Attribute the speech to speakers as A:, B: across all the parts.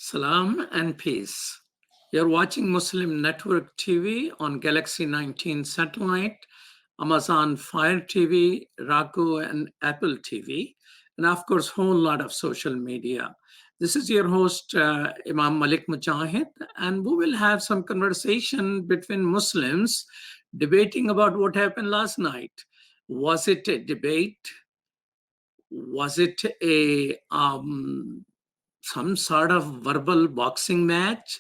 A: Salam and peace. You're watching Muslim Network TV on Galaxy 19 satellite, Amazon Fire TV, Roku, and Apple TV, and of course, whole lot of social media. This is your host, Imam Malik Mujahid, and we will have some conversation between Muslims debating about what happened last night. Was it a debate? Was it a some sort of verbal boxing match,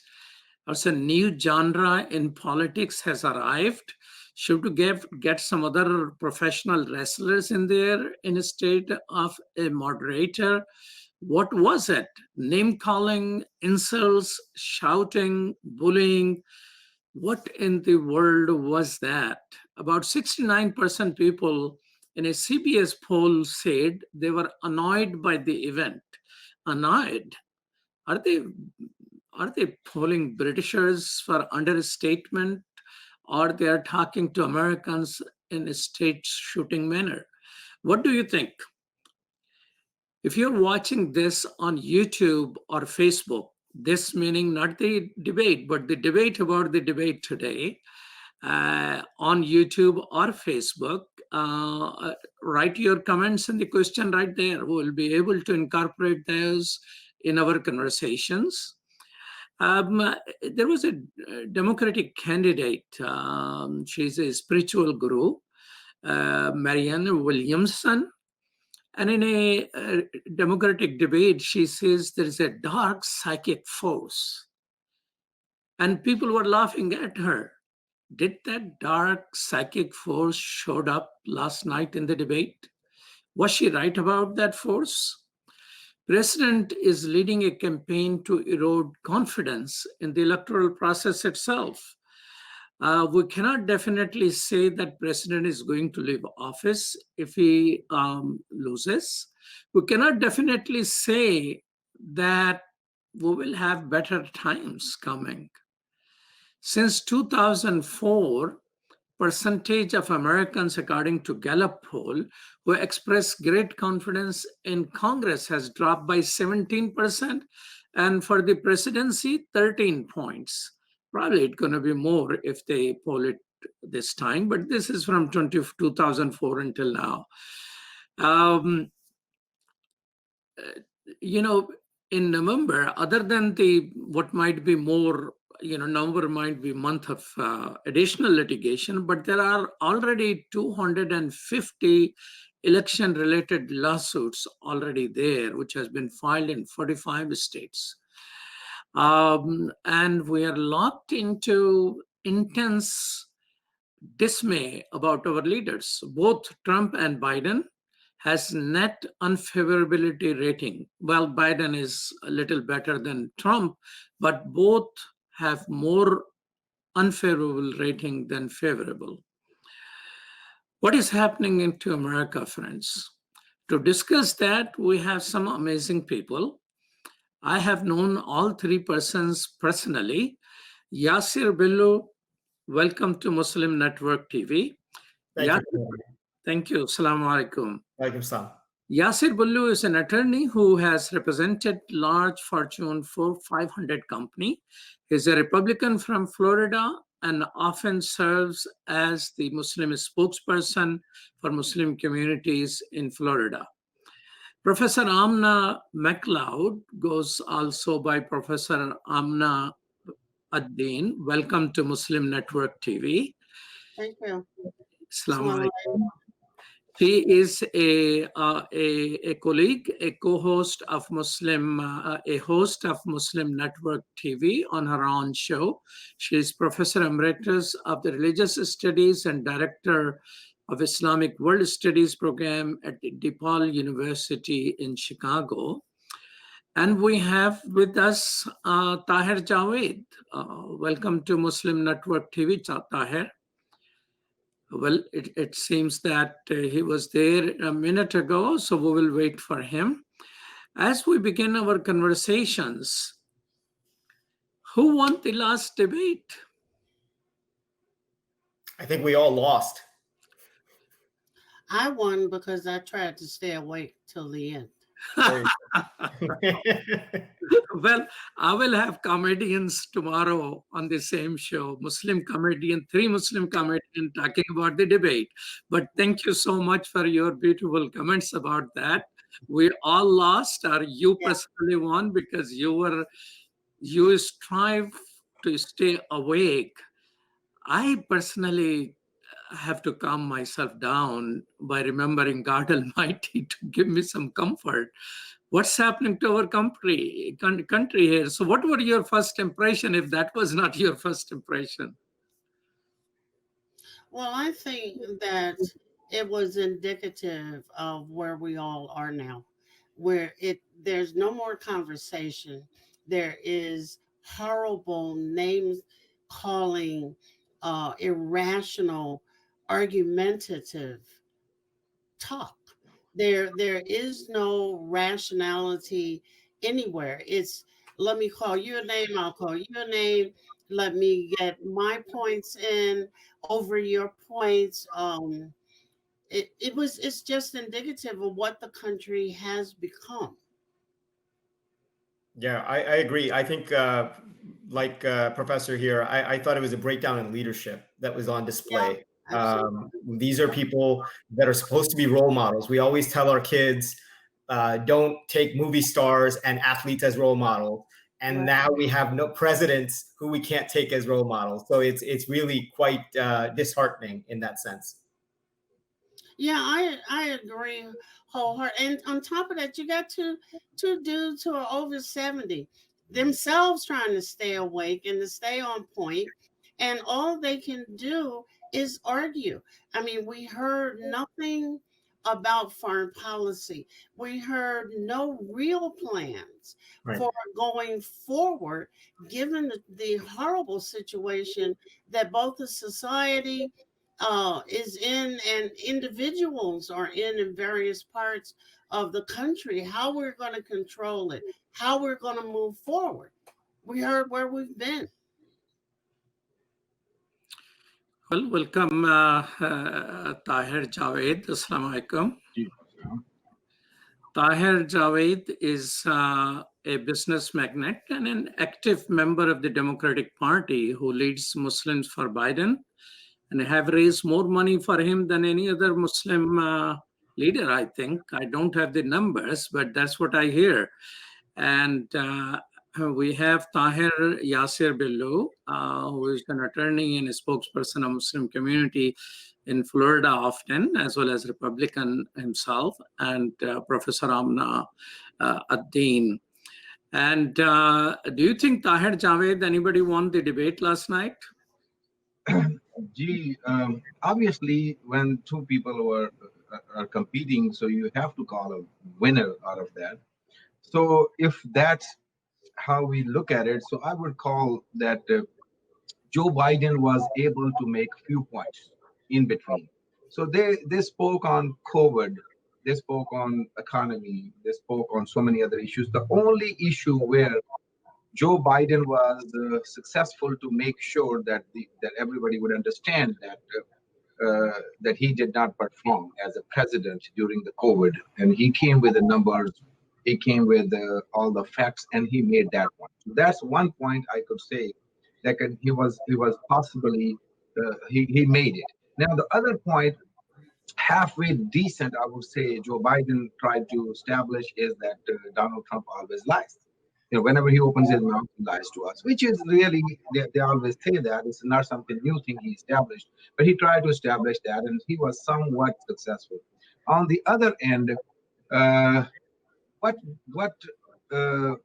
A: or some new genre in politics has arrived? Should we get some other professional wrestlers in there instead of a moderator? What was it? Name calling, insults, shouting, bullying. What in the world was that? About 69% people in a CBS poll said they were annoyed by the event. Annoyed? Are they are they polling Britishers for understatement, or they are talking to Americans in a state shooting manner? What do you think? If you're watching this on YouTube or Facebook, this meaning not the debate, but the debate about the debate today, on YouTube or Facebook, write your comments and the question right there. We will be able to incorporate those in our conversations. There was a Democratic candidate. She's a spiritual guru, Marianne Williamson. And in a Democratic debate, she says there is a dark psychic force. And people were laughing at her. Did that dark psychic force showed up last night in the debate? Was she right about that force? President is leading a campaign to erode confidence in the electoral process itself. We cannot definitely say that president is going to leave office if he loses. We cannot definitely say that we will have better times coming. Since 2004, percentage of Americans, according to Gallup poll, who express great confidence in Congress has dropped by 17%, and for the presidency, 13 points. Probably it's going to be more if they poll it this time, but this is from 2004 until now. You know, in November, other than the what might be more, November might be month of additional litigation, but there are already 250 election-related lawsuits already there, which has been filed in 45 states. And we are locked into intense dismay about our leaders. Both Trump and Biden has net unfavorability rating. Well, Biden is a little better than Trump, but both have more unfavorable rating than favorable. What is happening into America, friends? To discuss that, we have some amazing people. I have known all three persons personally. Yasir Billu, welcome to Muslim Network TV.
B: Thank
A: Thank you. Assalamu alaikum.
B: Alaikum salam.
A: Yasir Bullu is an attorney who has represented large Fortune 500 company. He's a Republican from Florida and often serves as the Muslim spokesperson for Muslim communities in Florida. Professor Amna MacLeod goes also by Professor Amna Ad-Din. Welcome to Muslim Network TV.
C: Thank you.
A: Assalamu alaikum. She is a colleague, a co-host of a host of Muslim Network TV on her own show. She is Professor Emeritus of the Religious Studies and Director of Islamic World Studies program at DePaul University in Chicago. And we have with us Tahir Javed. Welcome to Muslim Network TV, Tahir. Well, it seems that he was there a minute ago, so we will wait for him. As we begin our conversations, who won the last debate?
B: I think we all lost.
C: I won because I tried to stay awake till the end.
B: There
A: Well, I will have comedians tomorrow on the same show, Muslim comedian, three Muslim comedians talking about the debate. But thank you so much for your beautiful comments about that. We all lost, or you
C: Yeah.
A: personally won, because you strive to stay awake. I personally have to calm myself down by remembering God Almighty to give me some comfort. What's happening to our country here? So, what were your first impression if that was not your first impression?
C: Well, I think that it was indicative of where we all are now, where there's no more conversation. There is horrible names calling, irrational, argumentative talk. There is no rationality anywhere. It's, let me call you a name, I'll call you a name. Let me get my points in over your points. It's just indicative of what the country has become.
B: Yeah, I agree. I think, like Professor here, I thought it was a breakdown in leadership that was on
C: Yeah,
B: display.
C: absolutely.
B: These are people that are supposed to be role models. We always tell our kids, don't take movie stars and athletes as role models. And
C: Right.
B: now we have no presidents who we can't take as role models. So it's really quite disheartening in that sense.
C: Yeah, I agree wholeheartedly. And on top of that, you got two dudes who are over 70 themselves trying to stay awake and to stay on point, and all they can do is argue. I mean, we heard nothing about foreign policy. We heard no real plans
B: Right.
C: for going forward, given the horrible situation that both the society is in, and individuals are in various parts of the country, how we're going to control it, how we're going to move forward. We heard where we've been.
A: Well, welcome, Tahir Javed. Assalamu alaikum. Tahir Javed is a business magnate and an active member of the Democratic Party who leads Muslims for Biden, and have raised more money for him than any other Muslim leader, I think. I don't have the numbers, but that's what I hear. And we have Tahir Yasir Billu, who is an attorney and a spokesperson of Muslim community in Florida often, as well as Republican himself, and Professor Amna Ad-Din. And do you think, Tahir Javed, anybody won the debate last night?
D: Gee, obviously, when two people are competing, so you have to call a winner out of that. So if that's how we look at it, so I would call that Joe Biden was able to make few points in between. So they spoke on COVID, they spoke on economy, they spoke on so many other issues. The only issue where Joe Biden was successful to make sure that that everybody would understand that he did not perform as a president during the COVID, and he came with the numbers, he came with all the facts, and he made that one. So that's one point I could say that he was possibly he made it. Now the other point, halfway decent, I would say, Joe Biden tried to establish is that Donald Trump always lies. Whenever he opens his mouth, he lies to us, which is really, they always say that it's not something new thing he established, but he tried to establish that, and he was somewhat successful. On the other end, uh, what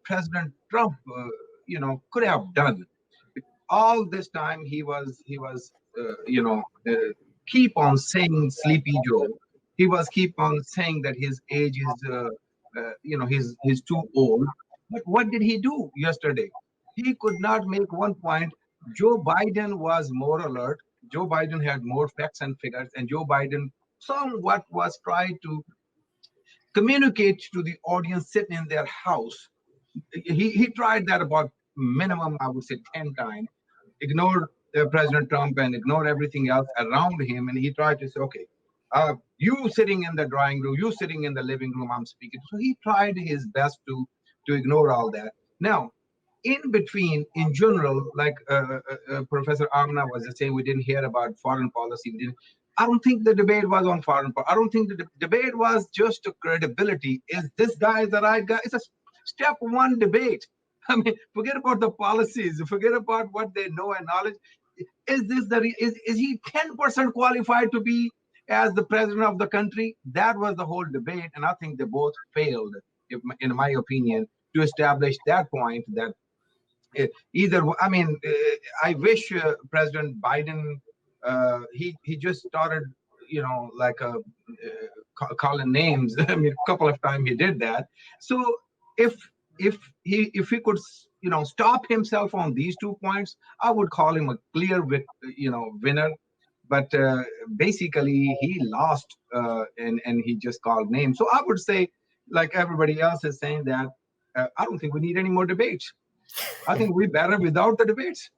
D: President Trump, could have done all this time, he was keep on saying Sleepy Joe. He was keep on saying that his age is he's too old. But what did he do yesterday? He could not make one point. Joe Biden was more alert. Joe Biden had more facts and figures, and Joe Biden somewhat was trying to communicate to the audience sitting in their house. He tried that about minimum, I would say, 10 times. Ignored President Trump and ignored everything else around him, and he tried to say, okay, You sitting in the drawing room, you sitting in the living room, I'm speaking. So he tried his best to ignore all that. Now, in between, in general, like Professor Amna was just saying, we didn't hear about foreign policy. I don't think the debate was on foreign policy. I don't think the debate was just a credibility. Is this guy the right guy? It's a step one debate. I mean, forget about the policies, forget about what they know and knowledge. Is this is he 10% qualified to be as the president of the country? That was the whole debate, and I think they both failed, in my opinion, to establish that point that either. I mean, I wish President Biden he just started, like calling names. I mean, a couple of times he did that. So if he could stop himself on these 2 points, I would call him a clear winner. But basically he lost, and he just called names. So I would say, like everybody else is saying, that I don't think we need any more debates. I think we're better without the debates.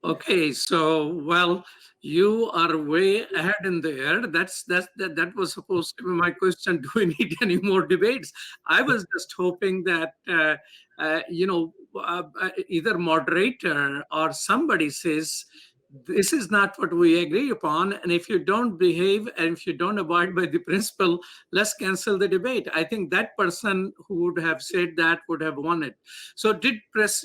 A: Okay, so well, you are way ahead in the air. That was supposed to be my question. Do we need any more debates? I was just hoping that either moderator or somebody says this is not what we agree upon, and if you don't behave and if you don't abide by the principle, let's cancel the debate. I think that person who would have said that would have won it. So did Vice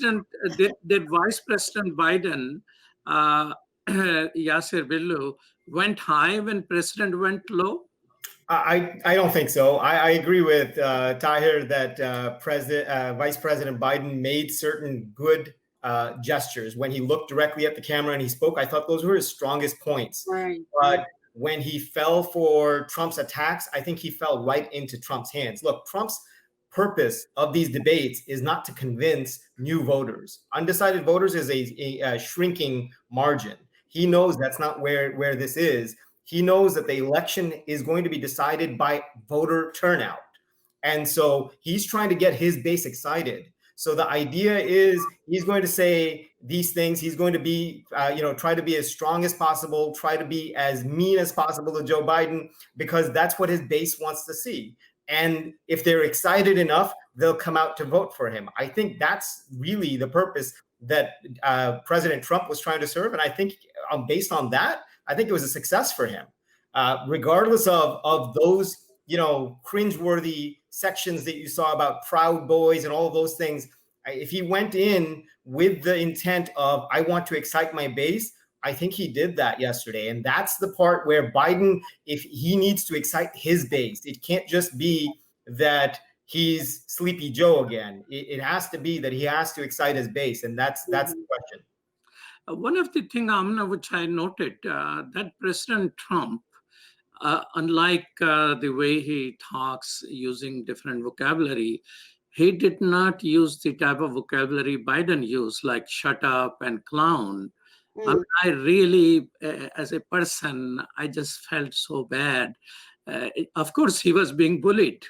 A: President Biden, Yasser Billu, went high when President went low?
B: I don't think so. I agree with Tahir that Vice President Biden made certain good gestures when he looked directly at the camera and he spoke. I thought those were his strongest points.
C: Right.
B: But when he fell for Trump's attacks, I think he fell right into Trump's hands. Look, Trump's purpose of these debates is not to convince new voters. Undecided voters is a shrinking margin. He knows that's not where this is. He knows that the election is going to be decided by voter turnout. And so he's trying to get his base excited. So the idea is he's going to say these things. He's going to be, try to be as strong as possible, try to be as mean as possible to Joe Biden, because that's what his base wants to see. And if they're excited enough, they'll come out to vote for him. I think that's really the purpose that President Trump was trying to serve. And I think based on that, I think it was a success for him, regardless of those, cringeworthy sections that you saw about Proud Boys and all of those things. If he went in with the intent of, I want to excite my base, I think he did that yesterday. And that's the part where Biden, if he needs to excite his base, it can't just be that he's Sleepy Joe again. It has to be that he has to excite his base. And that's the question.
A: One of the things, Amna, which I noted, that President Trump, unlike the way he talks using different vocabulary, he did not use the type of vocabulary Biden used, like shut up and clown. I really, as a person, I just felt so bad. Of course, he was being bullied,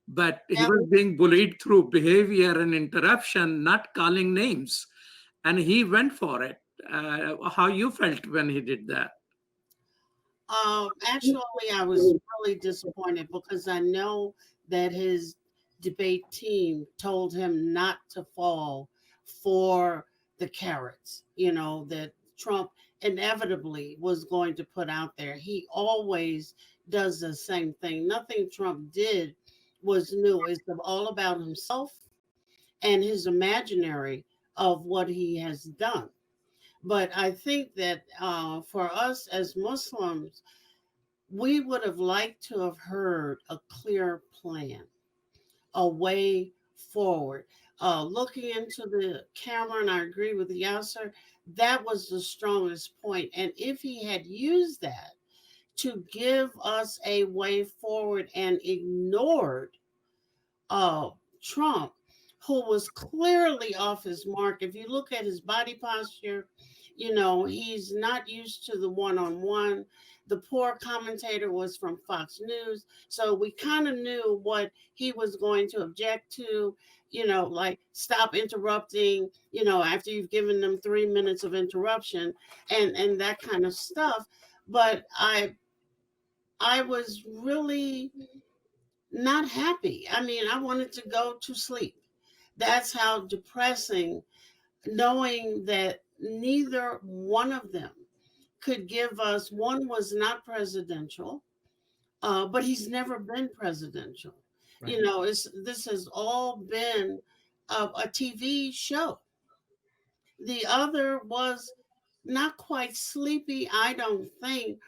A: but he was being bullied through behavior and interruption, not calling names. And he went for it. How you felt when he did that?
C: Actually, I was really disappointed because I know that his debate team told him not to fall for the carrots, that Trump inevitably was going to put out there. He always does the same thing. Nothing Trump did was new. It's all about himself and his imaginary of what he has done. But I think that for us as Muslims, we would have liked to have heard a clear plan, a way forward. Looking into the camera, and I agree with Yasser, that was the strongest point. And if he had used that to give us a way forward and ignored Trump, who was clearly off his mark. If you look at his body posture, he's not used to the one-on-one. The poor commentator was from Fox News. So we kind of knew what he was going to object to, like stop interrupting, after you've given them 3 minutes of interruption and that kind of stuff. But I was really not happy. I mean, I wanted to go to sleep. That's how depressing, knowing that neither one of them could give us, one was not presidential, but he's never been presidential.
B: Right.
C: You know, this has all been a TV show. The other was not quite sleepy, I don't think,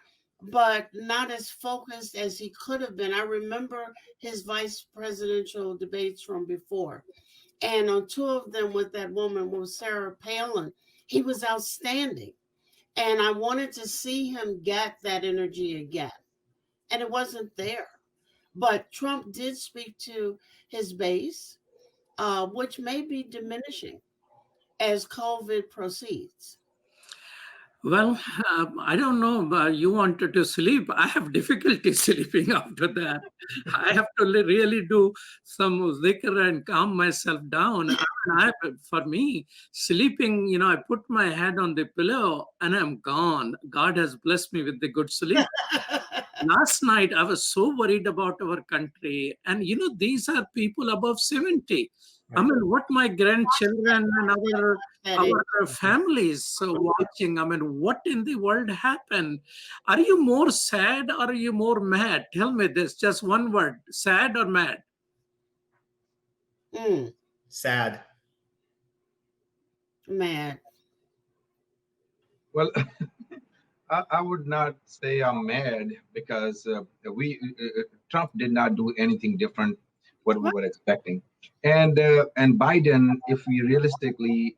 C: but not as focused as he could have been. I remember his vice presidential debates from before. And on two of them with that woman, with Sarah Palin, he was outstanding. And I wanted to see him get that energy again. And it wasn't there. But Trump did speak to his base, which may be diminishing as COVID proceeds.
A: Well, I don't know. You wanted to sleep. I have difficulty sleeping after that. I have to really do some zikr and calm myself down. For me, sleeping, I put my head on the pillow and I'm gone. God has blessed me with the good sleep. Last night, I was so worried about our country. And, these are people above 70. I mean, what my grandchildren and our families watching. I mean, what in the world happened? Are you more sad or are you more mad? Tell me this, just one word, sad or mad?
B: Sad.
C: Mad.
D: Well, I would not say I'm mad because Trump did not do anything different what we were expecting, and Biden, if we realistically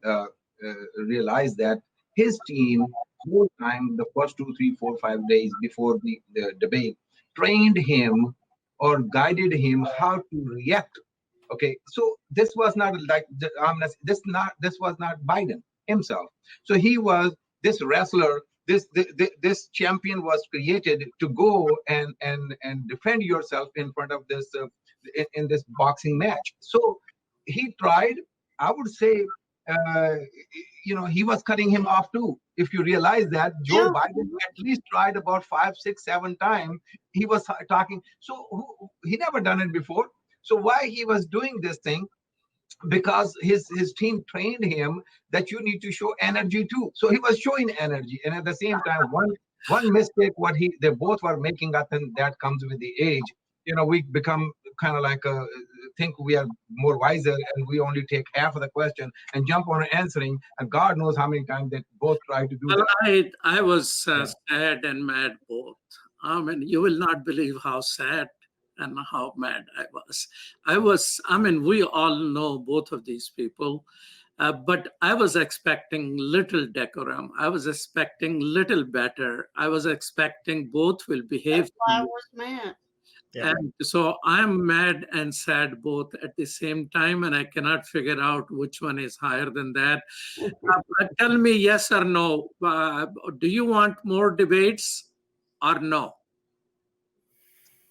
D: realize that his team whole time, the first 2, 3, 4, 5 days before the debate, trained him or guided him how to react. Okay, so this was not like this was not Biden himself. So he was this wrestler, this champion was created to go and defend yourself in front of this in this boxing match. So he tried. I would say, he was cutting him off too. If you realize that Joe Biden at least tried about 5, 6, 7 times, he was talking. So he never done it before. So why he was doing this thing? Because his team trained him that you need to show energy too. So he was showing energy, and at the same time, one mistake they both were making, I think that comes with the age. We become kind of like think we are more wiser, and we only take half of the question and jump on answering. And God knows how many times they both try to do that.
A: I was sad and mad both. I mean, you will not believe how sad and how mad I was. I mean, we all know both of these people, but I was expecting little decorum. I was expecting little better. I was expecting both will behave.
C: That's why I was mad.
B: Yeah.
A: And so I'm mad and sad both at the same time, and I cannot figure out which one is higher than that. Tell me yes or no. Do you want more debates or no?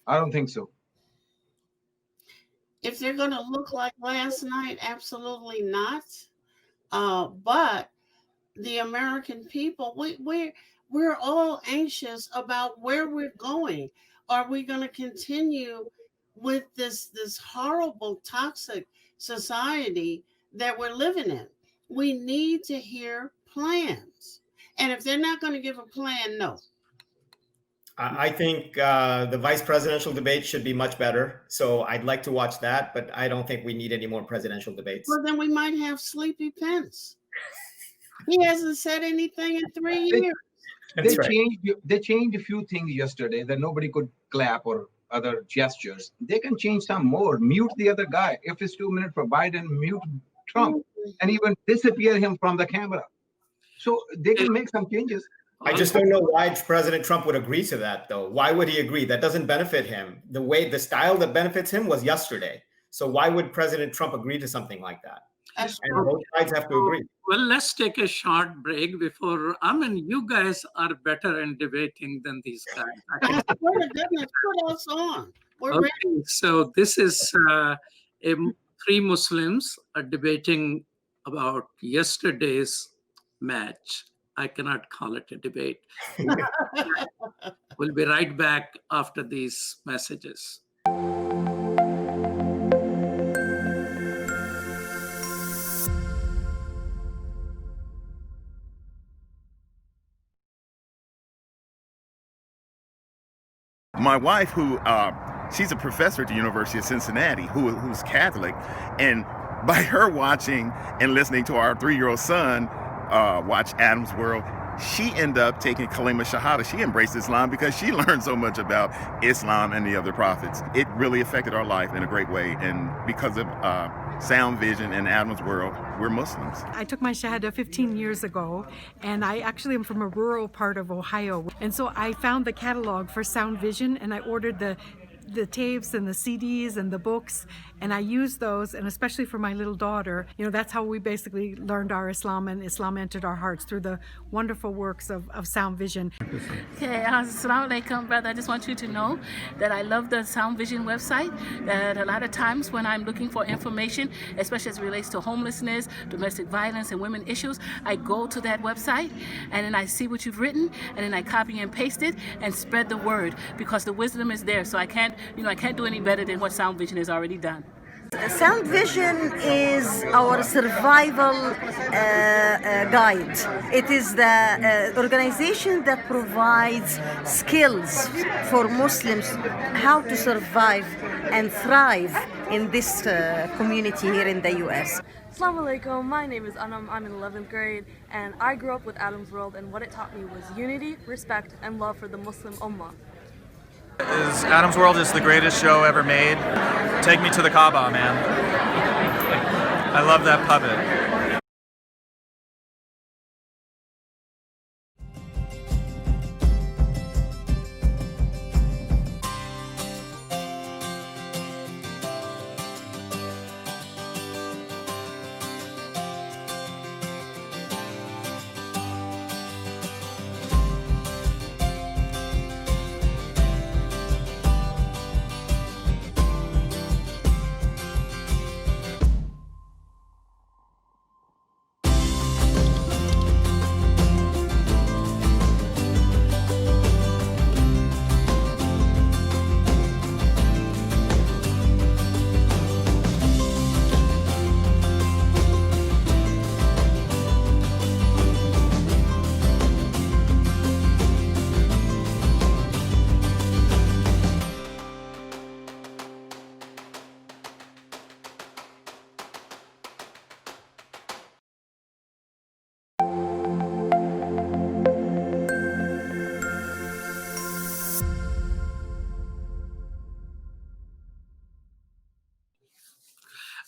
D: I don't think so.
C: If they're going to look like last night, absolutely not. But the American people, we're all anxious about where we're going. Are we going to continue with this horrible, toxic society that we're living in? We need to hear plans. And if they're not going to give a plan, no.
B: I think the vice presidential debate should be much better. So I'd like to watch that, but I don't think we need any more presidential debates.
C: Well, then we might have Sleepy Pence. He hasn't said anything in 3 years.
D: They changed a few things yesterday that nobody could clap or other gestures. They can change some more. Mute the other guy. If it's 2 minutes for Biden, mute Trump and even disappear him from the camera. So they can make some changes.
B: I just don't know why President Trump would agree to that, though. Why would he agree? That doesn't benefit him. The style that benefits him was yesterday. So why would President Trump agree to something like that? And both sides have to agree.
A: Well, let's take a short break before. I mean, you guys are better in debating than these guys.
C: For the goodness, put us on. We're
A: Okay,
C: ready.
A: so this is three Muslims are debating about yesterday's match. I cannot call it a debate. We'll be right back after these messages.
E: My wife, she's a professor at the University of Cincinnati, who's Catholic, and by her watching and listening to our 3-year-old son watch Adam's World, she ended up taking Kalima Shahada. She embraced Islam because she learned so much about Islam and the other prophets. It really affected our life in a great way, and because of Sound Vision and Adam's World, we're Muslims.
F: I took my Shahada 15 years ago, and I actually am from a rural part of Ohio. And so I found the catalog for Sound Vision, and I ordered the tapes and the CDs and the books, and I used those, and especially for my little daughter, that's how we basically learned our Islam, and Islam entered our hearts through the wonderful works of Sound Vision.
G: Okay, assalamu alaikum, brother. I just want you to know that I love the Sound Vision website, that a lot of times when I'm looking for information, especially as it relates to homelessness, domestic violence, and women issues, I go to that website, and then I see what you've written, and then I copy and paste it and spread the word, because the wisdom is there. So I can't do any better than what Sound Vision has already done.
H: Sound Vision is our survival guide. It is the organization that provides skills for Muslims how to survive and thrive in this community here in the U.S.
I: Assalamu alaikum, my name is Anam, I'm in 11th grade, and I grew up with Adam's World, and what it taught me was unity, respect, and love for the Muslim Ummah.
J: Adam's World is the greatest show ever made. Take me to the Kaaba, man. I love that puppet.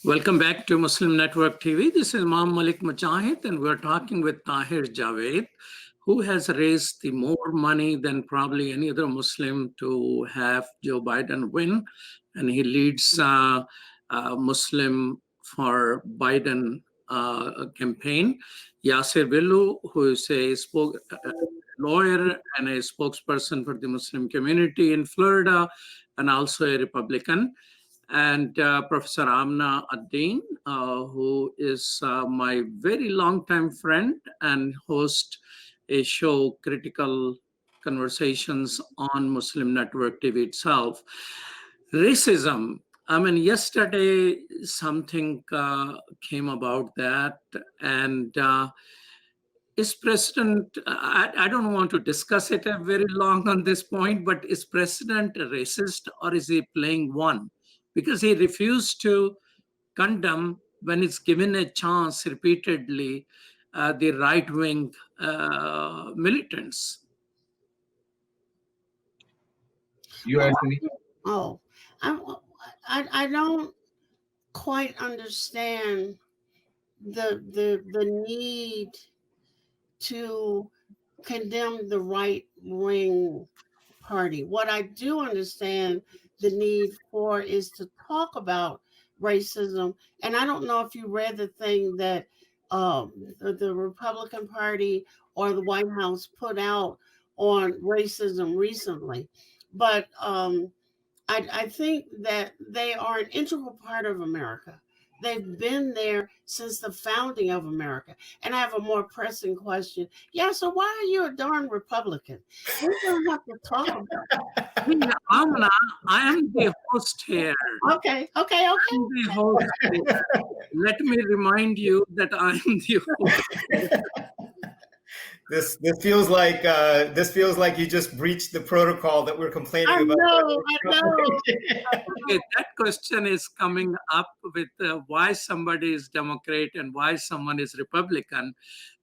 A: Welcome back to Muslim Network TV. This is Imam Malik Mujahid, and we're talking with Tahir Javed, who has raised the more money than probably any other Muslim to have Joe Biden win. And he leads Muslim for Biden campaign. Yasir Billu, who is a lawyer and a spokesperson for the Muslim community in Florida, and also a Republican. And Professor Amna Ad-Din, who is my very long-time friend and host a show, Critical Conversations on Muslim Network TV itself. Racism. I mean, yesterday something came about that, and is President, I don't want to discuss it very long on this point, but is President racist, or is he playing one? Because he refused to condemn, when it's given a chance repeatedly, the right-wing militants.
D: You asked me?
C: Oh, I don't quite understand the need to condemn the right-wing party. What I do understand the need for is to talk about racism. And I don't know if you read the thing that the Republican Party or the White House put out on racism recently, but I think that they are an integral part of America. They've been there since the founding of America. And I have a more pressing question. Yeah, so why are you a darn Republican? We're going to have to talk about it.
A: Amna, I am the host here.
C: Okay.
A: I'm the host here. Let me remind you that I'm the host.
B: This feels like you just breached the protocol that we're complaining about.
C: I know.
A: Okay, that question is coming up with why somebody is Democrat and why someone is Republican.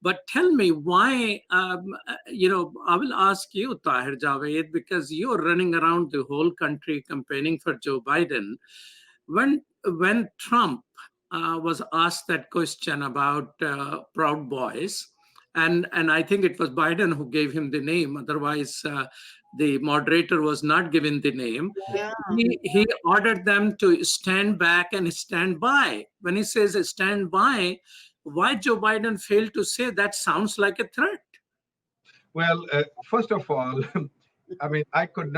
A: But tell me why, I will ask you, Tahir Javed, because you're running around the whole country campaigning for Joe Biden. When Trump was asked that question about Proud Boys, and I think it was Biden who gave him the name. Otherwise, the moderator was not given the name.
C: Yeah.
A: He ordered them to stand back and stand by. When he says stand by, why Joe Biden failed to say that sounds like a threat?
D: Well, first of all, I mean, I couldn't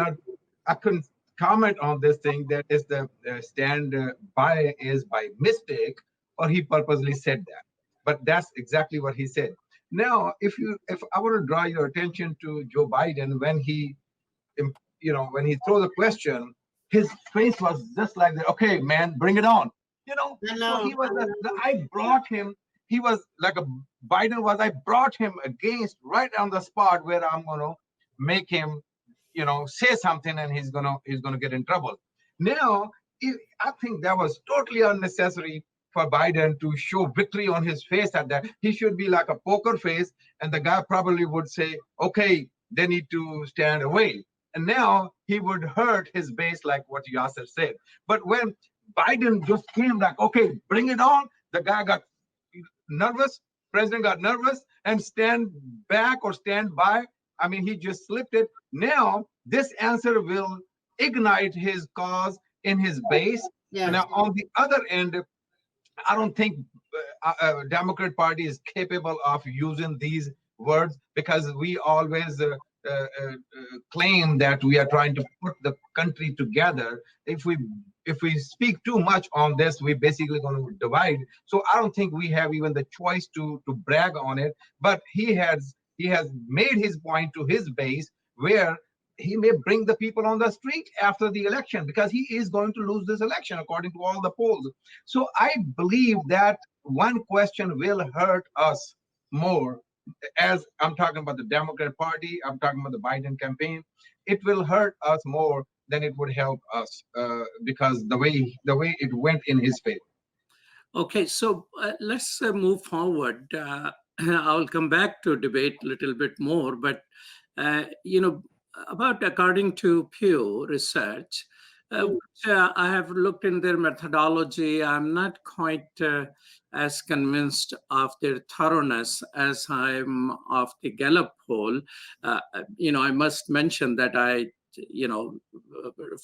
D: comment on this thing that is the stand by is by mistake, or he purposely said that. But that's exactly what he said. Now, if I want to draw your attention to Joe Biden, when he threw the question, his face was just like that. Okay, man, bring it on. So he was. I brought him. He was like a Biden was. I brought him against right on the spot where I'm gonna make him, say something, and he's gonna get in trouble. Now, I think that was totally unnecessary for Biden to show victory on his face at that. He should be like a poker face, and the guy probably would say, okay, they need to stand away. And now he would hurt his base like what Yasser said. But when Biden just came like, okay, bring it on, the guy got nervous, president got nervous, and stand back or stand by. I mean, he just slipped it. Now, this answer will ignite his cause in his base.
C: Yeah.
D: Now, on the other end, I don't think Democrat Party is capable of using these words, because we always claim that we are trying to put the country together. If we speak too much on this, we're basically going to divide. So I don't think we have even the choice to brag on it. But he has made his point to his base, where he may bring the people on the street after the election, because he is going to lose this election according to all the polls. So I believe that one question will hurt us more. As I'm talking about the Democrat Party, I'm talking about the Biden campaign, it will hurt us more than it would help us, because the way it went in his favor.
A: Okay, so let's move forward. I'll come back to debate a little bit more, but according to Pew Research, which I have looked in their methodology. I'm not quite as convinced of their thoroughness as I'm of the Gallup poll. I must mention that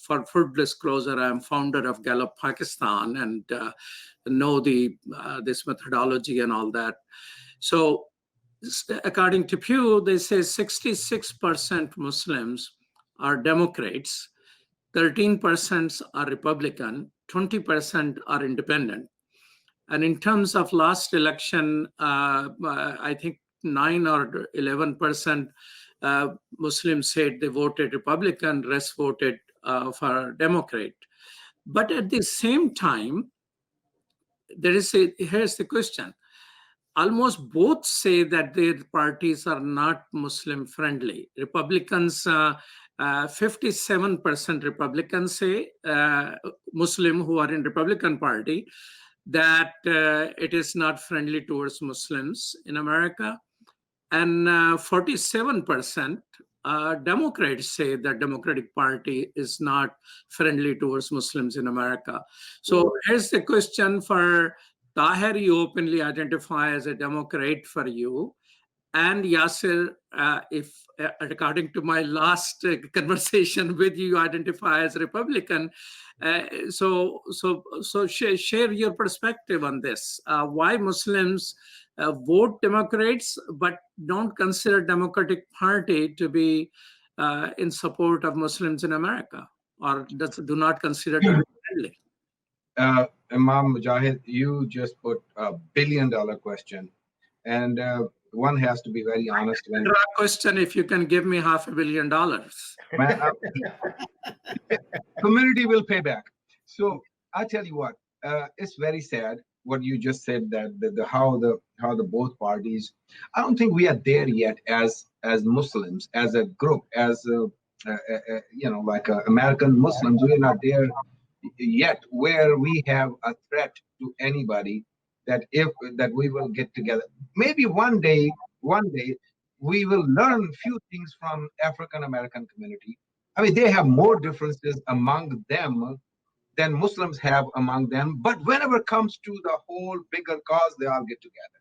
A: for full disclosure, I'm founder of Gallup Pakistan and know this methodology and all that. So according to Pew, they say 66% Muslims are Democrats, 13% are Republican, 20% are independent. And in terms of last election, I think 9 or 11% Muslims said they voted Republican, rest voted for Democrat. But at the same time, here's the question. Almost both say that their parties are not Muslim friendly. Republicans, 57% Republicans say, Muslim who are in Republican Party, that it is not friendly towards Muslims in America. And 47% Democrats say that Democratic Party is not friendly towards Muslims in America. So here's the question for Tahir. You openly identify as a Democrat for you. And Yasser, if according to my last conversation with you, you identify as Republican. So share your perspective on this. Why Muslims vote Democrats but don't consider Democratic Party to be in support of Muslims in America, or do not consider to be friendly?
D: Imam Mujahid, you just put a billion-dollar question, and one has to be very honest. When
A: Draw question, if you can give me $500 million.
D: man, community will pay back. So I tell you what, it's very sad what you just said, that how the both parties. I don't think we are there yet as Muslims, as a group, as like American Muslims. We are not there yet where we have a threat to anybody, that we will get together. Maybe one day we will learn few things from African American community. I mean, they have more differences among them than Muslims have among them. But whenever it comes to the whole bigger cause, they all get together.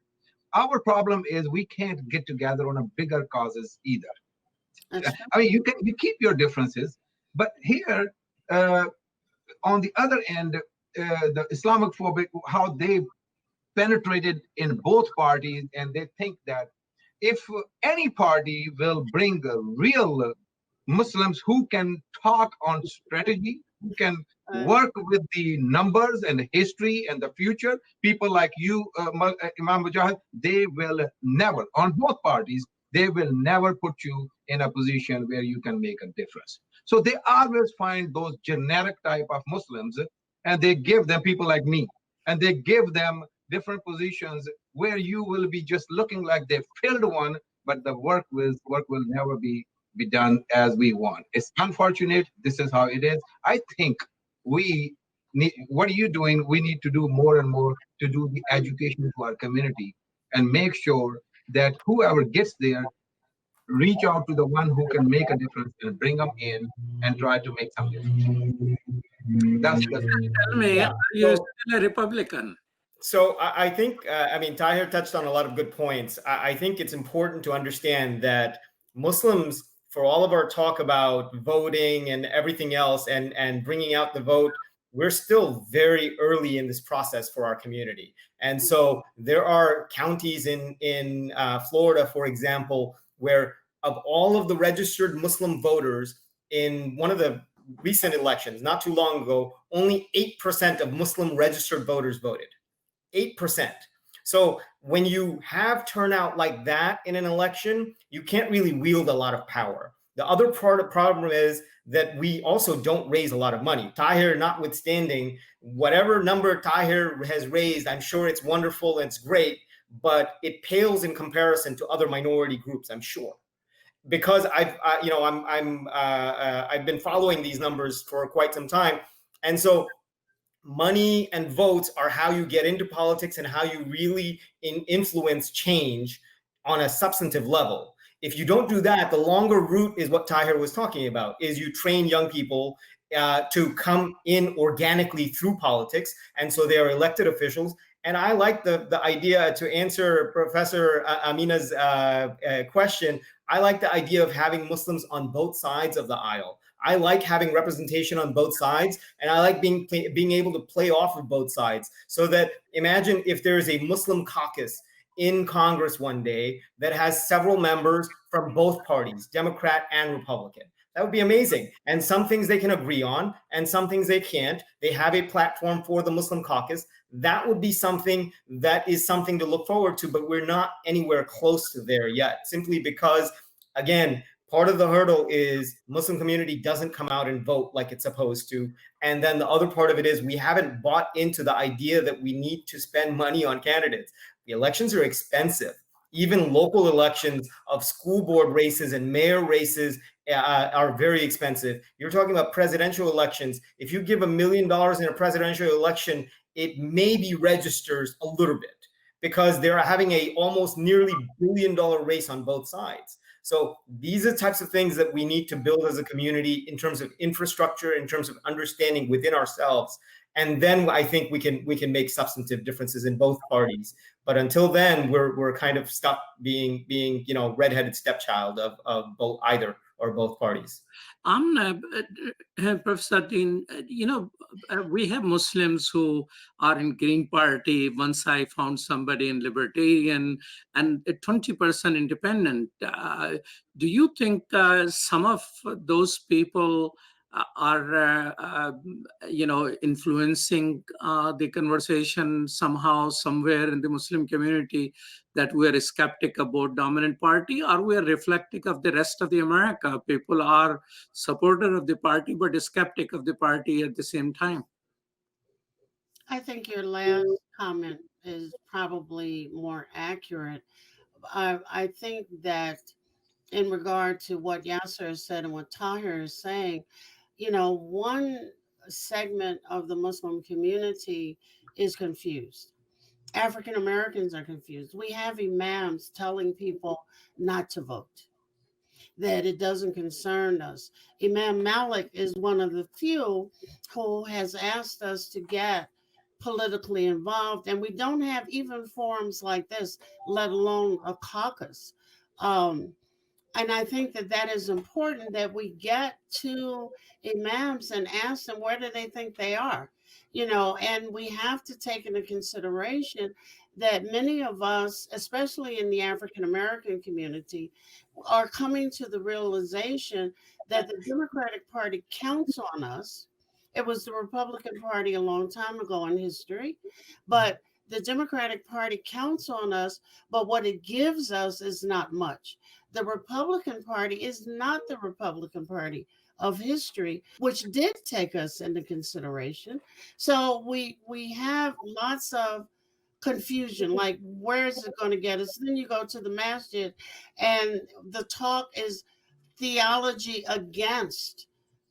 D: Our problem is we can't get together on a bigger causes either. I mean, you keep your differences, but here, on the other end, the Islamic phobic, how they penetrated in both parties, and they think that if any party will bring real Muslims who can talk on strategy, who can work with the numbers and the history and the future, people like you, Imam Mujahid, they will never, on both parties, they will never put you in a position where you can make a difference. So they always find those generic type of Muslims, and they give them people like me, and they give them different positions where you will be just looking like they filled one, but the work will never be done as we want. It's unfortunate. This is how it is. I think we need, what are you doing? We need to do more and more to do the education to our community and make sure that whoever gets there, reach out to the one who can make a difference and bring them in and try to make some difference. That's
A: Tell me, are you still a Republican?
B: So I think, I mean, Tahir touched on a lot of good points. I think it's important to understand that Muslims, for all of our talk about voting and everything else and bringing out the vote, we're still very early in this process for our community. And so there are counties in Florida, for example, where of all of the registered Muslim voters in one of the recent elections, not too long ago, only 8% of Muslim registered voters voted. 8%. So when you have turnout like that in an election, you can't really wield a lot of power. The other part of the problem is that we also don't raise a lot of money. Tahir notwithstanding, whatever number Tahir has raised, I'm sure it's wonderful, it's great, but it pales in comparison to other minority groups, I'm sure. Because I've been following these numbers for quite some time, and so money and votes are how you get into politics and how you really influence change on a substantive level. If you don't do that, the longer route is what Tahir was talking about, is you train young people to come in organically through politics. And so they are elected officials. And I like the idea, to answer Professor Amina's question, I like the idea of having Muslims on both sides of the aisle. I like having representation on both sides, and I like being able to play off of both sides. So that, imagine if there is a Muslim caucus in Congress one day that has several members from both parties, Democrat and Republican. That would be amazing. And some things they can agree on, and some things they can't. They have a platform for the Muslim caucus. That would be something that is something to look forward to, but we're not anywhere close to there yet, simply because, again, part of the hurdle is Muslim community doesn't come out and vote like it's supposed to. And then the other part of it is we haven't bought into the idea that we need to spend money on candidates. The elections are expensive. Even local elections of school board races and mayor races are very expensive. You're talking about presidential elections. If you give $1 million in a presidential election, it maybe registers a little bit because they're having a almost nearly $1 billion race on both sides. So these are the types of things that we need to build as a community in terms of infrastructure, in terms of understanding within ourselves. And then I think we can make substantive differences in both parties. But until then, we're kind of stuck being redheaded stepchild of both either or both parties.
A: Professor Dean, we have Muslims who are in Green Party. Once I found somebody in Libertarian and 20% independent. Do you think some of those people are influencing the conversation somehow, somewhere in the Muslim community, that we are a skeptic about dominant party, or we are reflective of the rest of the America? People are supporter of the party, but a skeptic of the party at the same time.
C: I think your last comment is probably more accurate. I think that in regard to what Yasser said and what Tahir is saying, one segment of the Muslim community is confused. African Americans are confused. We have imams telling people not to vote, that it doesn't concern us. Imam Malik is one of the few who has asked us to get politically involved, and we don't have even forums like this, let alone a caucus. Um, and I think that that is important, that we get to imams and ask them where do they think they are, and we have to take into consideration that many of us, especially in the African American community, are coming to the realization that the Democratic Party counts on us. It was the Republican Party a long time ago in history, but the Democratic Party counts on us, but what it gives us is not much. The Republican Party is not the Republican Party of history, which did take us into consideration. So we have lots of confusion, like where is it going to get us? Then you go to the masjid, and the talk is theology against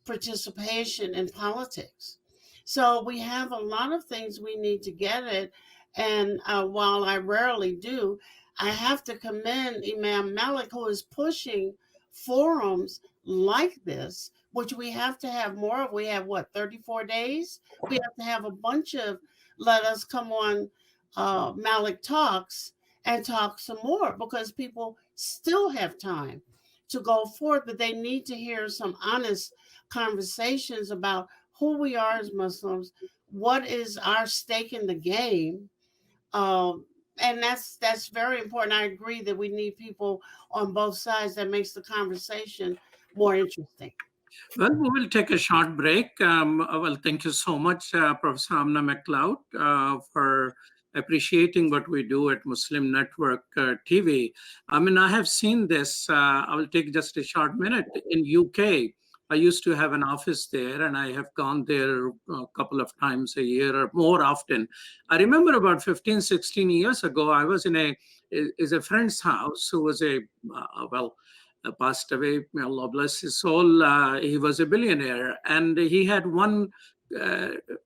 C: participation in politics. So we have a lot of things we need to get at. And while I rarely do, I have to commend Imam Malik, who is pushing forums like this, which we have to have more of. We have, 34 days? We have to have a bunch of, let us come on Malik Talks and talk some more, because people still have time to go forward, but they need to hear some honest conversations about who we are as Muslims, what is our stake in the game. And that's very important. I agree that we need people on both sides. That makes the conversation more interesting.
A: Well, we will take a short break. Thank you so much, Professor Amna McLeod, for appreciating what we do at Muslim Network TV. I mean, I have seen this. I will take just a short minute. In UK, I used to have an office there, and I have gone there a couple of times a year or more often. I remember about 15, 16 years ago, I was in a friend's house who was passed away, may Allah bless his soul. He was a billionaire, and he had one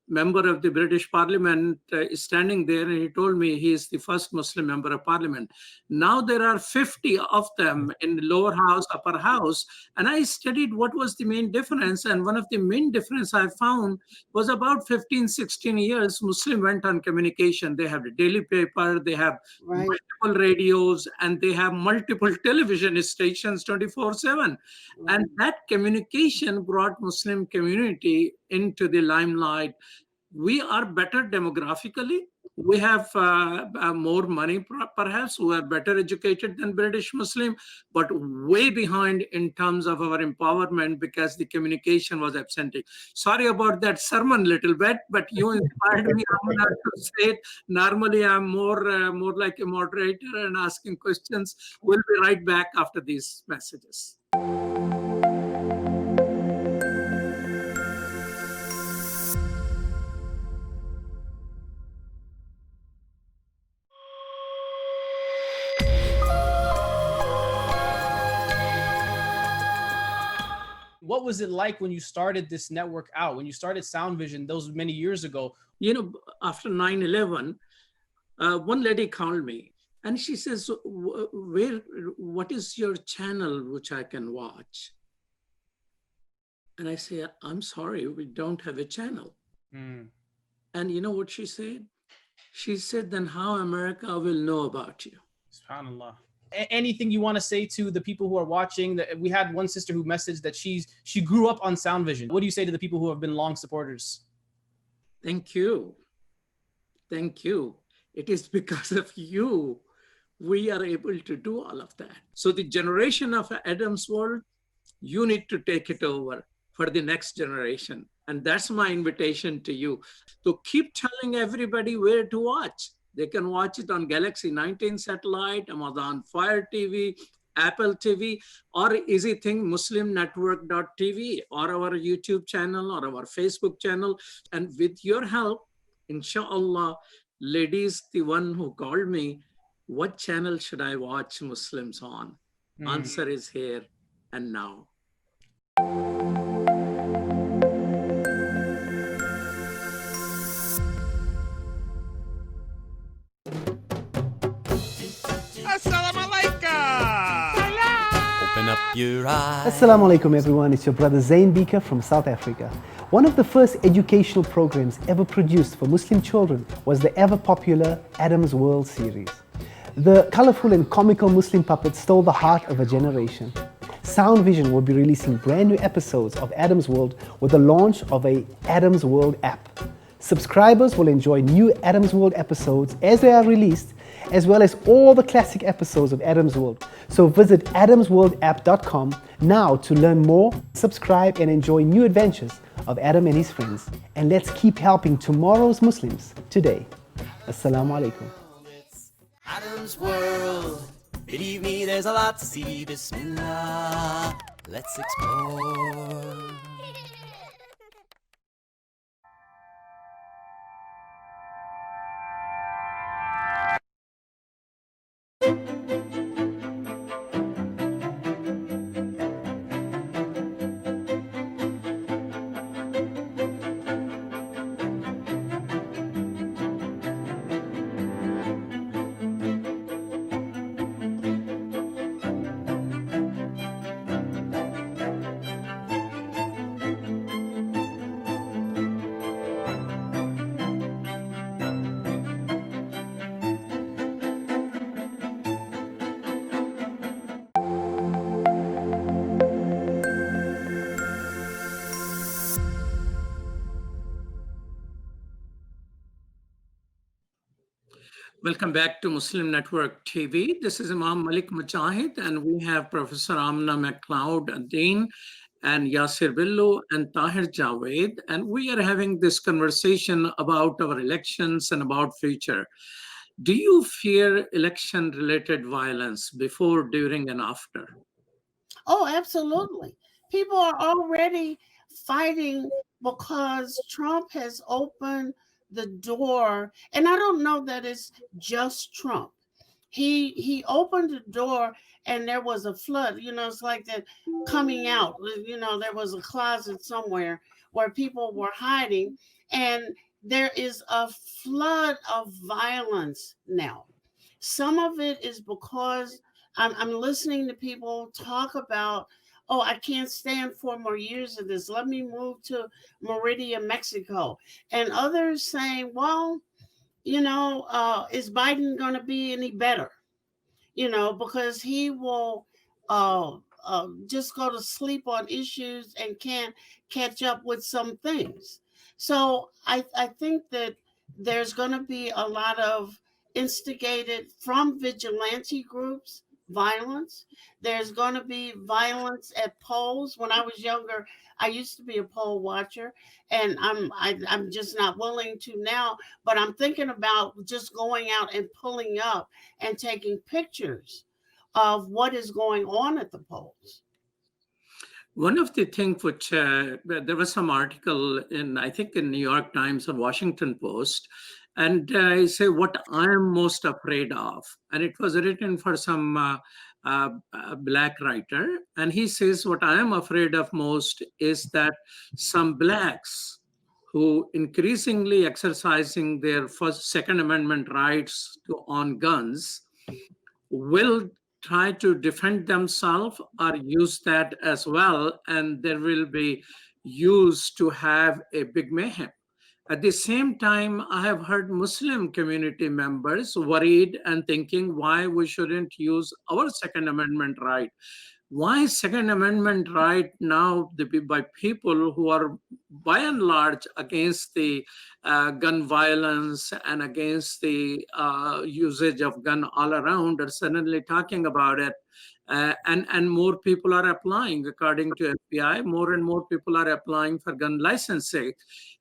A: member of the British Parliament standing there, and he told me he is the first Muslim member of Parliament. Now there are 50 of them in the lower house, upper house, and I studied what was the main difference, and one of the main difference I found was about 15, 16 years, Muslim went on communication. They have a daily paper, they have multiple radios, and they have multiple television stations 24/7. And that communication brought Muslim community into the limelight. We are better demographically. We have more money, perhaps. We are better educated than British Muslim, but way behind in terms of our empowerment because the communication was absent. Sorry about that sermon a little bit, but you inspired me to say it. Normally, I'm more like a moderator and asking questions. We'll be right back after these messages.
K: What was it like when you started this network out, when you started Sound Vision those many years ago?
A: After 9/11, one lady called me and she says, what is your channel which I can watch? And I say, I'm sorry, we don't have a channel. And you know what she said? She said, then how America will know about you?
K: SubhanAllah. Anything you want to say to the people who are watching? We had one sister who messaged that she grew up on Sound Vision. What do you say to the people who have been long supporters?
A: Thank you. Thank you. It is because of you we are able to do all of that. So the generation of Adam's world, you need to take it over. for the next generation. And that's my invitation to you. So keep telling everybody where to watch. They can watch it on Galaxy 19 satellite, Amazon Fire TV, Apple TV, or easy thing, muslimnetwork.tv, or our YouTube channel, or our Facebook channel. And with your help, inshallah, ladies, the one who called me, what channel should I watch Muslims on? Answer is here and now.
E: Assalamu alaikum.
L: Open up your eyes.
M: Assalamu alaikum everyone, it's your brother Zain Bika from South Africa. One of the first educational programs ever produced for Muslim children was the ever popular Adam's World series. The colorful and comical Muslim puppets stole the heart of a generation. Sound Vision will be releasing brand new episodes of Adam's World with the launch of a Adam's World app. Subscribers will enjoy new Adam's World episodes as they are released, as well as all the classic episodes of Adam's World. So visit adamsworldapp.com now to learn more, subscribe and enjoy new adventures of Adam and his friends. And let's keep helping tomorrow's Muslims today. Assalamu alaikum.
L: Adam's World. Believe me, there's a lot to see. Bismillah. Let's explore.
A: Welcome back to Muslim Network TV. This is Imam Malik Mujahid, and we have Professor Amna MacLeod Dean and Yasir Billu and Tahir Javed, and we are having this conversation about our elections and about future. Do you fear election-related violence before, during, and after?
C: Oh, absolutely. People are already fighting because Trump has opened the door, and I don't know that it's just Trump. He opened the door and there was a flood. You know, it's like that coming out. You know, there was a closet somewhere where people were hiding, and there is a flood of violence now. Some of it is because I'm listening to people talk about, oh, I can't stand 4 more years of this. Let me move to Meridian, Mexico. And others saying, well, you know, is Biden going to be any better? You know, because he will just go to sleep on issues and can't catch up with some things. So I think that there's going to be a lot of instigated from vigilante groups violence. There's going to be violence at polls. When I was younger, I used to be a poll watcher, and I'm just not willing to now. But I'm thinking about just going out and pulling up and taking pictures of what is going on at the polls.
A: One of the things which there was some article in, I think, in New York Times or Washington Post, and I say what I am most afraid of, and it was written for some black writer, and he says what I am afraid of most is that some blacks who increasingly exercising their Second Amendment rights to own guns will try to defend themselves or use that as well, and there will be used to have a big mayhem. At the same time, I have heard Muslim community members worried and thinking why we shouldn't use our Second Amendment right. why Second Amendment right now by people who are by and large against the gun violence and against the usage of gun all around are suddenly talking about it. And more people are applying, according to FBI. More and more people are applying for gun licensing.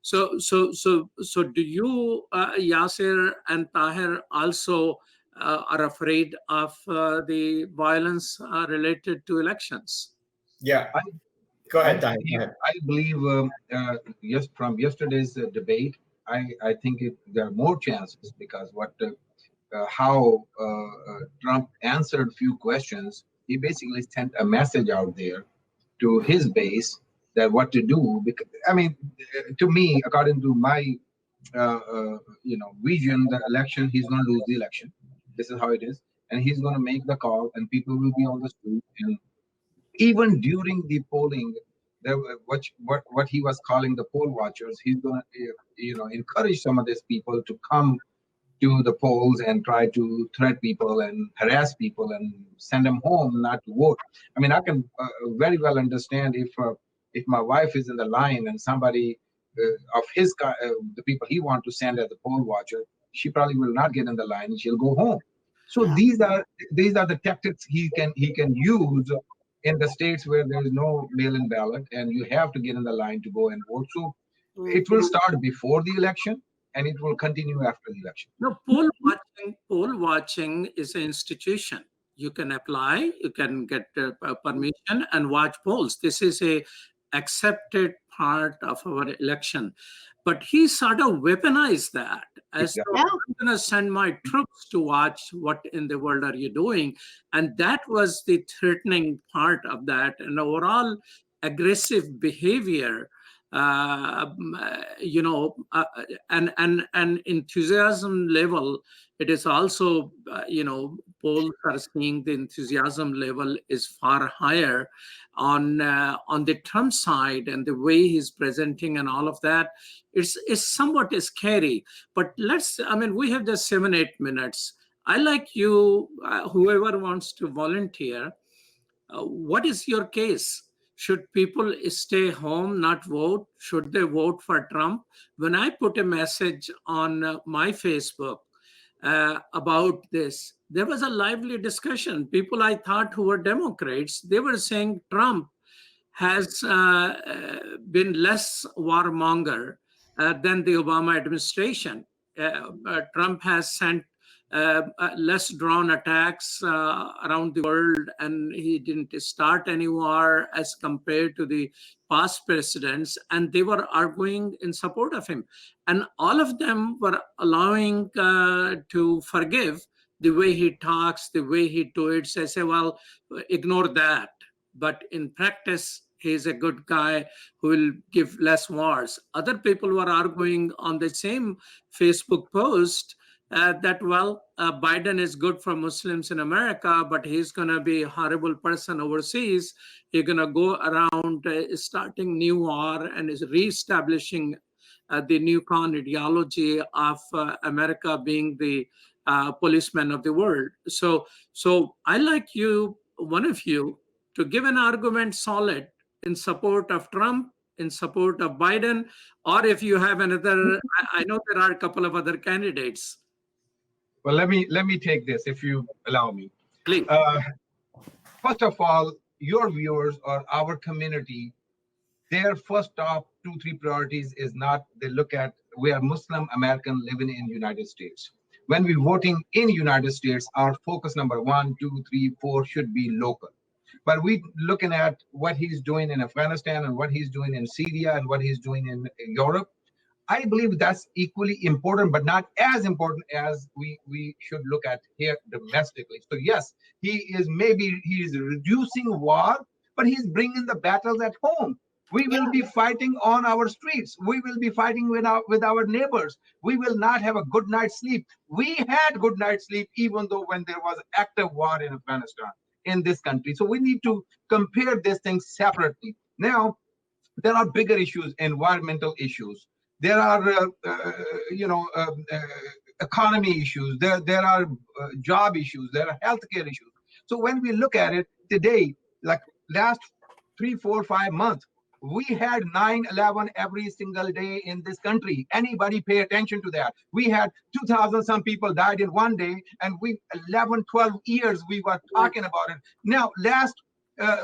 A: So do you, Yasir and Tahir, also are afraid of the violence related to elections?
B: Yeah. Go ahead, Tahir. Go ahead.
D: I believe, yes, from yesterday's debate, I think there are more chances because how Trump answered few questions. He basically sent a message out there to his base that what to do. Because I mean, to me, according to my vision, the election, he's going to lose the election. This is how it is, and he's going to make the call, and people will be on the street. And even during the polling, there what he was calling the poll watchers, he's going to encourage some of these people to come to the polls and try to threat people and harass people and send them home not to vote. I mean, I can very well understand if my wife is in the line and somebody of the people he want to send as a poll watcher, she probably will not get in the line and she'll go home. So these are the tactics he can use in the states where there is no mail-in ballot and you have to get in the line to go and vote. So it will start before the election and it will continue after the election.
A: No, poll watching is an institution. You can apply, you can get permission and watch polls. This is a accepted part of our election. But he sort of weaponized that as though I'm going to send my troops to watch what in the world are you doing. And that was the threatening part of that. And overall aggressive behavior, and enthusiasm level, it is also, polls are seeing the enthusiasm level is far higher on the Trump side, and the way he's presenting and all of that is somewhat scary. But we have just 7-8 minutes. I like you, whoever wants to volunteer. What is your case? Should people stay home, not vote? Should they vote for Trump? When I put a message on my Facebook about this, there was a lively discussion. People I thought who were Democrats, they were saying Trump has been less warmonger than the Obama administration. Trump has sent less drawn attacks around the world, and he didn't start any war as compared to the past presidents, and they were arguing in support of him. And all of them were allowing to forgive the way he talks, the way he tweets. I say, well, ignore that. But in practice, he's a good guy who will give less wars. Other people were arguing on the same Facebook post that, Biden is good for Muslims in America, but he's going to be a horrible person overseas. He's going to go around starting new war and is reestablishing the newcon ideology of America being the policeman of the world. So I like you, one of you, to give an argument solid in support of Trump, in support of Biden, or if you have another, I know there are a couple of other candidates.
D: Well, let me take this, if you allow me.
A: Please.
D: First of all, your viewers or our community, their first top 2-3 priorities is not, they look at, we are Muslim American living in United States. When we're voting in United States, our focus number 1, 2, 3, 4 should be local. But we looking at what he's doing in Afghanistan and what he's doing in Syria and what he's doing in Europe. I believe that's equally important, but not as important as we should look at here domestically. So yes, he is reducing war, but he's bringing the battles at home. We will be fighting on our streets. We will be fighting with our neighbors. We will not have a good night's sleep. We had good night's sleep, even though when there was active war in Afghanistan, in this country. So we need to compare these things separately. Now, there are bigger issues, environmental issues. There are, economy issues. There are job issues. There are healthcare issues. So when we look at it today, like last 3, 4, 5 months, we had 9/11 every single day in this country. Anybody pay attention to that? We had 2,000 some people died in one day, and we 11, 12 years we were talking about it. Now, last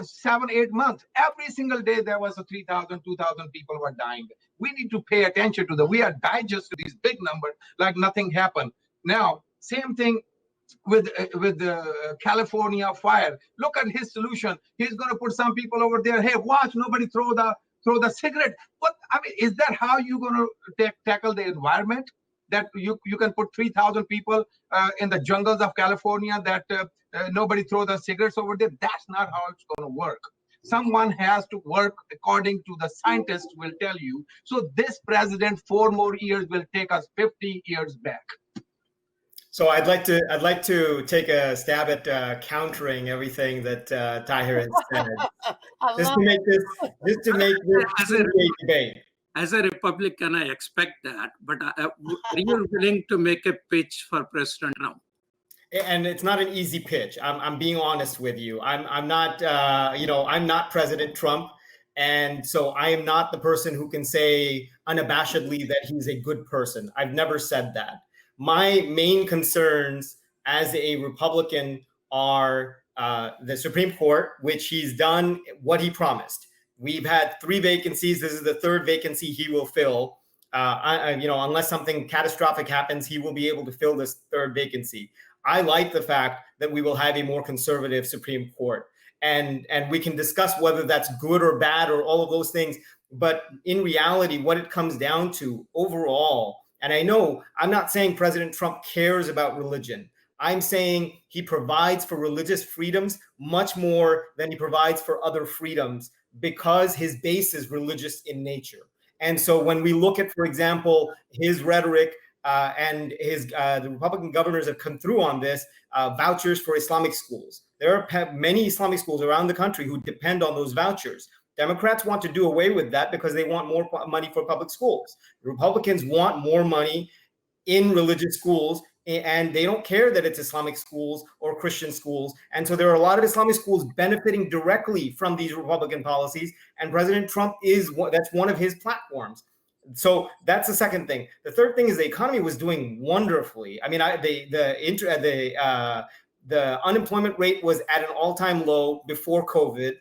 D: 7, 8 months, every single day there was a 3,000, 2,000 people were dying. We need to pay attention to we are digest to these big numbers like nothing happened. Now, same thing with the California fire. Look at his solution. He's going to put some people over there. Hey, watch, nobody throw the cigarette. What, I mean, is that how you're going to tackle the environment? That you can put 3,000 people in the jungles of California that nobody throw the cigarettes over there? That's not how it's going to work. Someone has to work according to the scientists will tell you. So this president, 4 more years will take us 50 years back.
B: So I'd like to take a stab at countering everything that Tahir has said, just to make this debate.
A: As a Republican, I expect that, but are you willing to make a pitch for President Trump?
B: And it's not an easy pitch. I'm being honest with you. I'm not I'm not President Trump, and so I am not the person who can say unabashedly that he's a good person. I've never said that. My main concerns as a Republican are the Supreme Court, which he's done what he promised. We've had 3 vacancies. This is the 3rd vacancy he will fill. Unless something catastrophic happens, he will be able to fill this 3rd vacancy. I like the fact that we will have a more conservative Supreme Court. And we can discuss whether that's good or bad or all of those things. But in reality, what it comes down to overall, and I know I'm not saying President Trump cares about religion. I'm saying he provides for religious freedoms much more than he provides for other freedoms because his base is religious in nature. And so when we look at, for example, his rhetoric and the Republican governors have come through on this, vouchers for Islamic schools. There are many Islamic schools around the country who depend on those vouchers. Democrats want to do away with that because they want more money for public schools. Republicans want more money in religious schools, and they don't care that it's Islamic schools or Christian schools. And so there are a lot of Islamic schools benefiting directly from these Republican policies, and President Trump that's one of his platforms. So that's the second thing. The third thing is the economy was doing wonderfully. I mean, the unemployment rate was at an all-time low before COVID.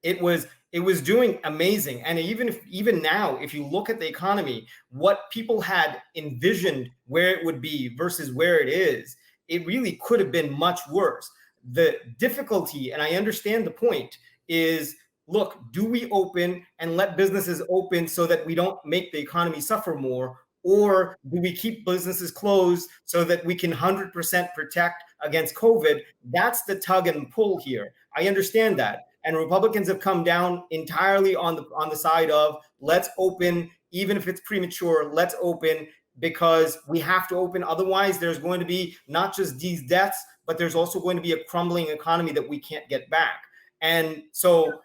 B: It was doing amazing. And even now, if you look at the economy, what people had envisioned where it would be versus where it is, it really could have been much worse. The difficulty, and I understand the point, is, look, do we open and let businesses open so that we don't make the economy suffer more? Or do we keep businesses closed so that we can 100% protect against COVID? That's the tug and pull here. I understand that. And Republicans have come down entirely on the side of let's open, even if it's premature, let's open because we have to open. Otherwise, there's going to be not just these deaths, but there's also going to be a crumbling economy that we can't get back. And so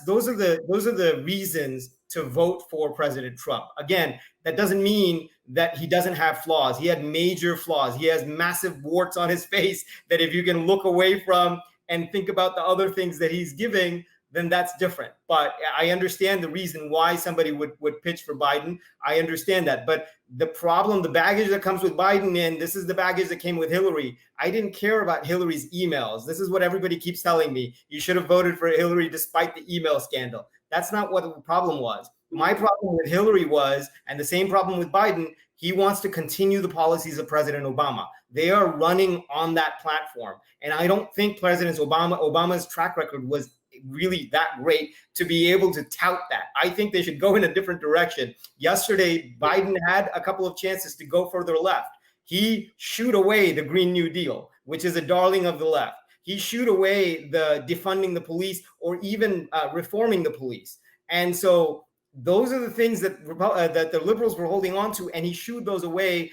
B: those are the reasons to vote for President Trump. Again, that doesn't mean that he doesn't have flaws. He had major flaws. He has massive warts on his face that if you can look away from and think about the other things that he's giving, then that's different. But I understand the reason why somebody would pitch for Biden. I understand that. But the problem, the baggage that comes with Biden, and this is the baggage that came with Hillary. I didn't care about Hillary's emails. This is what everybody keeps telling me. You should have voted for Hillary despite the email scandal. That's not what the problem was. My problem with Hillary was, and the same problem with Biden, he wants to continue the policies of President Obama. They are running on that platform. And I don't think President Obama's track record was really that great to be able to tout that. I think they should go in a different direction. Yesterday, Biden had a couple of chances to go further left. He shooed away the Green New Deal, which is a darling of the left. He shooed away the defunding the police or even reforming the police. And so those are the things that the liberals were holding on to, and he shooed those away.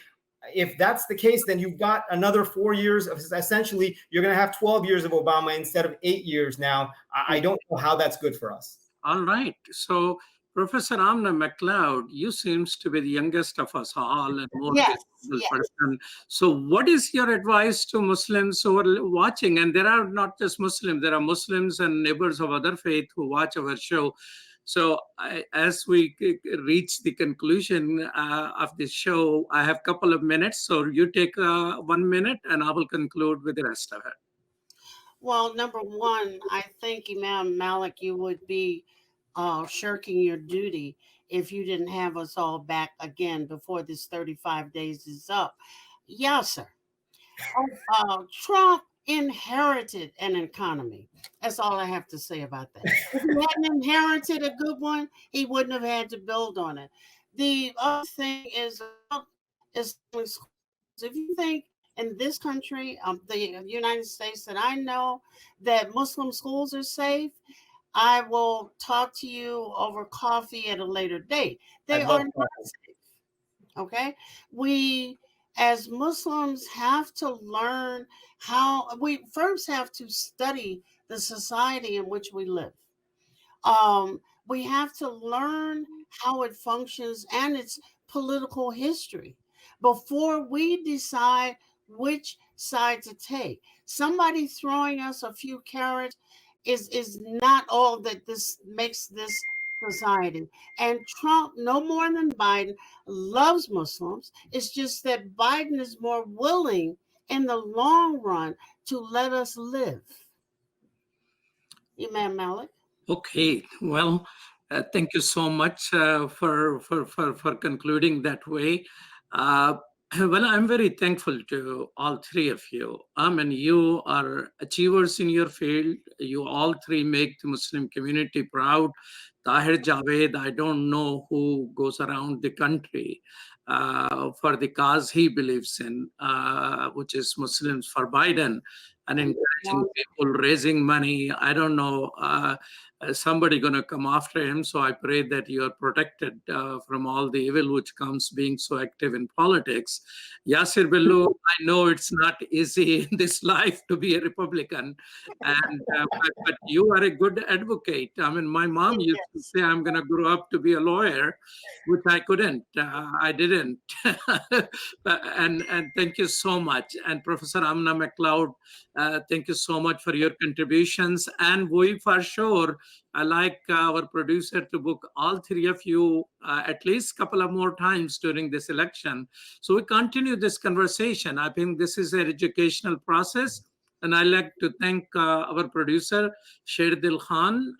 B: If that's the case, then you've got another 4 years of essentially you're going to have 12 years of Obama instead of 8 years now. I don't know how that's good for us.
A: All right. So Professor Amna MacLeod, you seems to be the youngest of us all and more visible person. So what is your advice to Muslims who are watching? And there are not just Muslims, there are Muslims and neighbors of other faith who watch our show. So as we reach the conclusion of this show, I have a couple of minutes. So you take 1 minute and I will conclude with the rest of it.
C: Well, number one, I think Imam Malik, you would be shirking your duty if you didn't have us all back again before this 35 days is up. Yes, sir. Trump inherited an economy. That's all I have to say about that. If he hadn't inherited a good one, he wouldn't have had to build on it. The other thing is if you think in this country, the United States, that I know that Muslim schools are safe, I will talk to you over coffee at a later date. They are not safe. Okay? We, as Muslims, have to learn how, we first have to study the society in which we live. We have to learn how it functions and its political history before we decide which side to take. Somebody throwing us a few carrots is not all that this makes this society. And Trump, no more than Biden, loves Muslims. It's just that Biden is more willing in the long run to let us live. Imam Malik.
A: Okay, well, thank you so much for concluding that way. Well, I'm very thankful to all three of you. I mean, you are achievers in your field. You all three make the Muslim community proud. Tahir Javed, I don't know who goes around the country for the cause he believes in, which is Muslims for Biden, and encouraging people, raising money. I don't know. Somebody going to come after him. So I pray that you are protected from all the evil which comes being so active in politics. Yasir Bellu, I know it's not easy in this life to be a Republican, and but you are a good advocate. I mean, my mom used to say I'm going to grow up to be a lawyer, which I couldn't. I didn't. and thank you so much. And Professor Amna MacLeod, thank you so much for your contributions. And we for sure, I like our producer to book all three of you at least a couple of more times during this election. So we continue this conversation. I think this is an educational process. And I'd like to thank our producer, Sherdil Khan,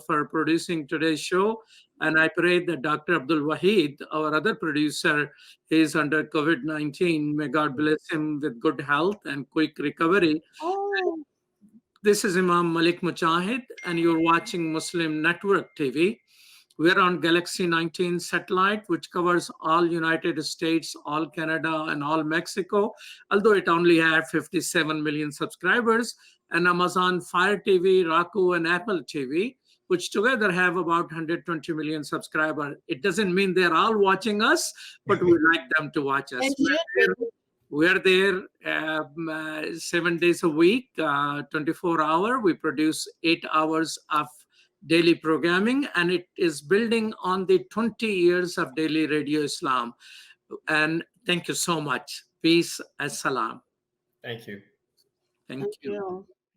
A: for producing today's show. And I pray that Dr. Abdul Wahid, our other producer, is under COVID-19. May God bless him with good health and quick recovery. This is Imam Malik Mujahid, and you're watching Muslim Network TV. We're on Galaxy 19 satellite, which covers all United States, all Canada, and all Mexico, although it only had 57 million subscribers, and Amazon Fire TV, Roku, and Apple TV, which together have about 120 million subscribers. It doesn't mean they're all watching us, but we like them to watch us. We're there 7 days a week, 24 hours. We produce 8 hours of daily programming, and it is building on the 20 years of Daily Radio Islam. And thank you so much. Peace. Assalam.
B: Thank you.
A: Thank you.